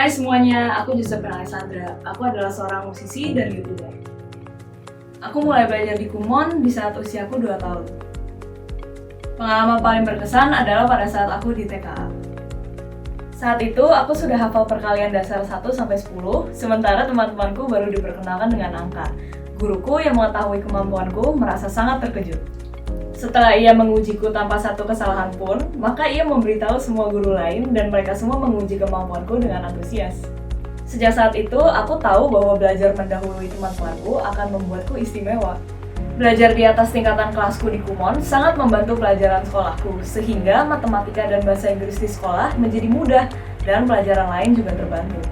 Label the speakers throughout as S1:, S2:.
S1: Hai semuanya, aku Giuseppe Alessandra. Aku adalah seorang musisi dan YouTuber. Aku mulai belajar di Kumon di saat usiaku 2 tahun. Pengalaman paling berkesan adalah pada saat aku di TKA. Saat itu, aku sudah hafal perkalian dasar 1-10, sementara teman-temanku baru diperkenalkan dengan angka. Guruku yang mengetahui kemampuanku merasa sangat terkejut. Setelah ia mengujiku tanpa satu kesalahan pun, maka ia memberitahu semua guru lain dan mereka semua menguji kemampuanku dengan antusias. Sejak saat itu, aku tahu bahwa belajar mendahului teman-temanku akan membuatku istimewa. Belajar di atas tingkatan kelasku di Kumon sangat membantu pelajaran sekolahku, sehingga matematika dan bahasa Inggris di sekolah menjadi mudah dan pelajaran lain juga terbantu.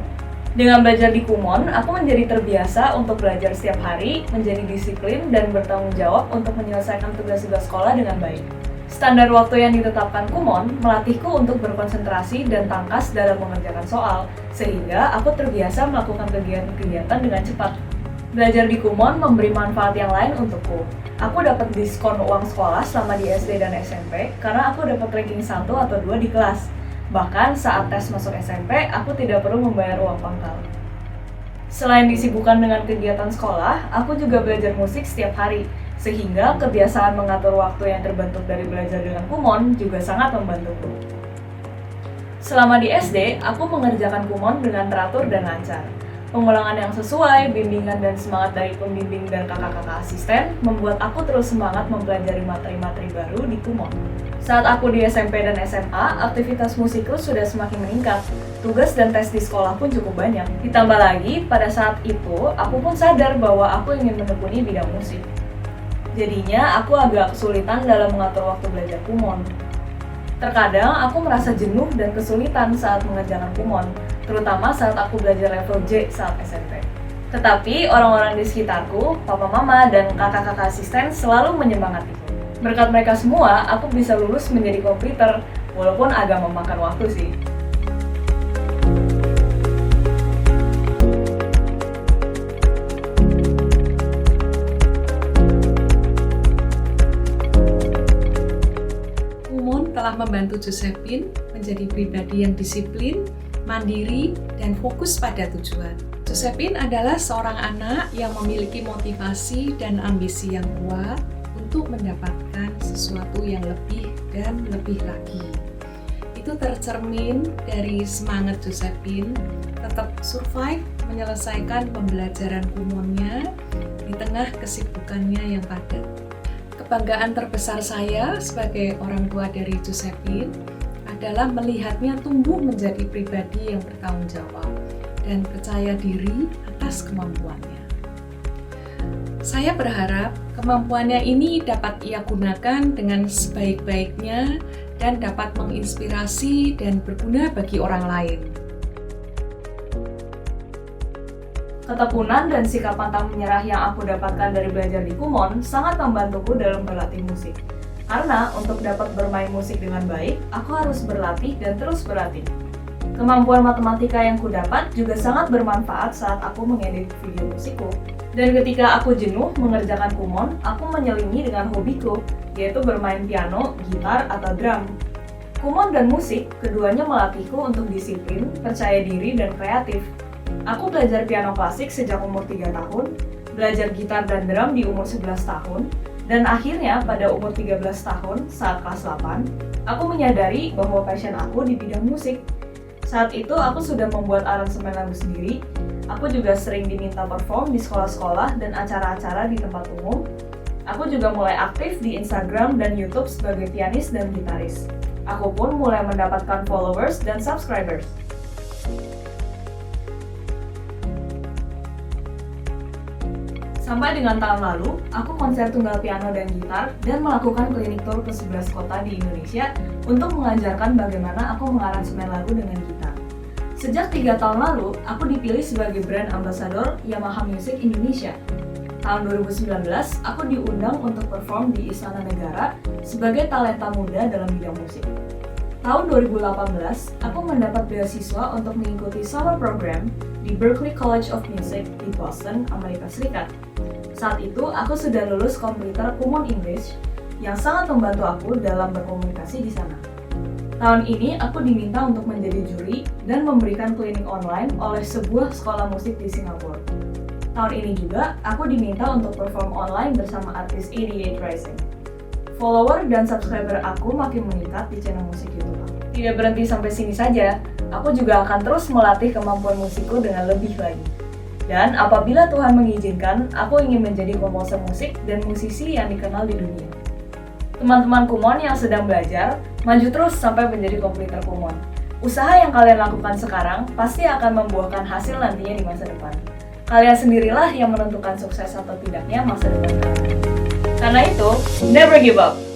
S1: Dengan belajar di Kumon, aku menjadi terbiasa untuk belajar setiap hari, menjadi disiplin, dan bertanggung jawab untuk menyelesaikan tugas-tugas sekolah dengan baik. Standar waktu yang ditetapkan Kumon melatihku untuk berkonsentrasi dan tangkas dalam mengerjakan soal, sehingga aku terbiasa melakukan kegiatan-kegiatan dengan cepat. Belajar di Kumon memberi manfaat yang lain untukku. Aku dapat diskon uang sekolah selama di SD dan SMP karena aku dapat ranking 1 atau 2 di kelas. Bahkan saat tes masuk SMP, aku tidak perlu membayar uang pangkal. Selain disibukkan dengan kegiatan sekolah, aku juga belajar musik setiap hari, sehingga kebiasaan mengatur waktu yang terbentuk dari belajar dengan Kumon juga sangat membantuku. Selama di SD, aku mengerjakan Kumon dengan teratur dan lancar. Pengulangan yang sesuai, bimbingan dan semangat dari pembimbing dan kakak-kakak asisten membuat aku terus semangat mempelajari materi-materi baru di Kumon. Saat aku di SMP dan SMA, aktivitas musikku sudah semakin meningkat. Tugas dan tes di sekolah pun cukup banyak. Ditambah lagi, pada saat itu, aku pun sadar bahwa aku ingin menekuni bidang musik. Jadinya, aku agak kesulitan dalam mengatur waktu belajar Kumon. Terkadang, aku merasa jenuh dan kesulitan saat mengerjakan Kumon, terutama saat aku belajar level J saat SMP. Tetapi, orang-orang di sekitarku, papa mama, dan kakak-kakak asisten selalu menyemangatiku. Berkat mereka semua, aku bisa lulus menjadi komputer, walaupun agak memakan waktu sih.
S2: Kumon telah membantu Giuseppe menjadi pribadi yang disiplin, mandiri, dan fokus pada tujuan. Giuseppe adalah seorang anak yang memiliki motivasi dan ambisi yang kuat untuk mendapatkan sesuatu yang lebih dan lebih lagi. Itu tercermin dari semangat Giuseppe tetap survive menyelesaikan pembelajaran Kumonnya di tengah kesibukannya yang padat. Kebanggaan terbesar saya sebagai orang tua dari Giuseppe adalah melihatnya tumbuh menjadi pribadi yang bertanggung jawab dan percaya diri atas kemampuannya. Saya berharap kemampuannya ini dapat ia gunakan dengan sebaik-baiknya dan dapat menginspirasi dan berguna bagi orang lain.
S1: Ketekunan dan sikap pantang menyerah yang aku dapatkan dari belajar di Kumon sangat membantuku dalam berlatih musik. Karena untuk dapat bermain musik dengan baik, aku harus berlatih dan terus berlatih. Kemampuan matematika yang kudapat juga sangat bermanfaat saat aku mengedit video musikku. Dan ketika aku jenuh mengerjakan Kumon, aku menyelingi dengan hobiku, yaitu bermain piano, gitar, atau drum. Kumon dan musik, keduanya melatihku untuk disiplin, percaya diri, dan kreatif. Aku belajar piano klasik sejak umur 3 tahun, belajar gitar dan drum di umur 11 tahun, dan akhirnya pada umur 13 tahun saat kelas 8, aku menyadari bahwa passion aku di bidang musik. Saat itu aku sudah membuat aransemen lagu sendiri. Aku juga sering diminta perform di sekolah-sekolah dan acara-acara di tempat umum. Aku juga mulai aktif di Instagram dan YouTube sebagai pianis dan gitaris. Aku pun mulai mendapatkan followers dan subscribers. Sampai dengan tahun lalu, aku konser tunggal piano dan gitar dan melakukan klinik tour ke 11 kota di Indonesia untuk mengajarkan bagaimana aku mengaransemen lagu dengan gitar. Sejak 3 tahun lalu, aku dipilih sebagai brand ambassador Yamaha Music Indonesia. Tahun 2019, aku diundang untuk perform di Istana Negara sebagai talenta muda dalam bidang musik. Tahun 2018, aku mendapat beasiswa untuk mengikuti summer program di Berklee College of Music di Boston, Amerika Serikat. Saat itu, aku sudah lulus komputer Kumon English yang sangat membantu aku dalam berkomunikasi di sana. Tahun ini aku diminta untuk menjadi juri dan memberikan klinik online oleh sebuah sekolah musik di Singapura. Tahun ini juga aku diminta untuk perform online bersama artis 88 Rising. Follower dan subscriber aku makin meningkat di channel musik YouTube aku. Tidak berhenti sampai sini saja, aku juga akan terus melatih kemampuan musikku dengan lebih lagi. Dan apabila Tuhan mengizinkan, aku ingin menjadi komposer musik dan musisi yang dikenal di dunia. Teman-teman Kumon yang sedang belajar, maju terus sampai menjadi kompetitor Kumon. Usaha yang kalian lakukan sekarang pasti akan membuahkan hasil nantinya di masa depan. Kalian sendirilah yang menentukan sukses atau tidaknya masa depan kalian. Karena itu, never give up!